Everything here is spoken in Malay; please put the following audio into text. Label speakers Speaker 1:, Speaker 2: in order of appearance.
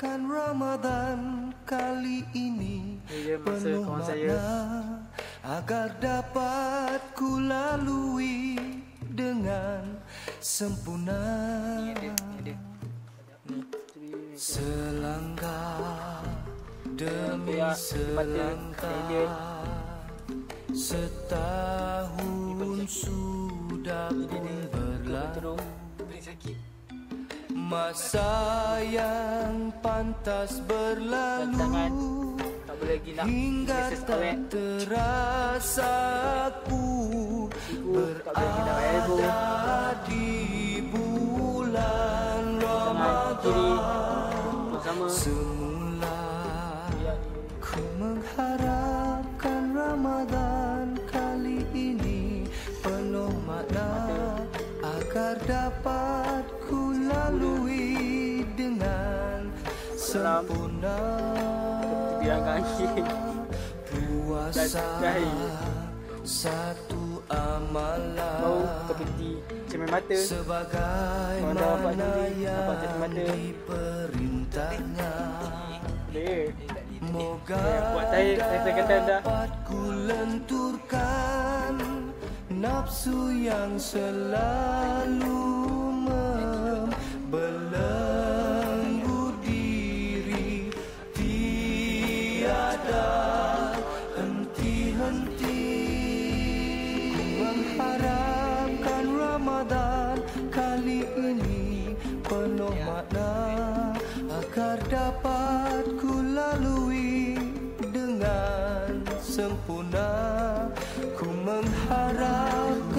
Speaker 1: harapkan Ramadan kali ini penuh makna, agar dapat ku lalui dengan sempurna. Selangkah demi selangkah, setahun sudah pun berlalu. Masa yang pantas berlalu, hingga tak terasa ku berada di bulan Ramadan. Semula ku mengharapkan Ramadan kali ini penuh makna, agar dapat ku lalui dengan sempurna. Puasa satu amalan sebagaimana yang diperintahnya. Moga dapat ku lenturkan nafsu yang selalu membelenggu diri, tiada henti-henti. Ku mengharapkan Ramadan kali ini penuh makna, agar dapat ku lalui dengan sempurna. Ku mengharapkan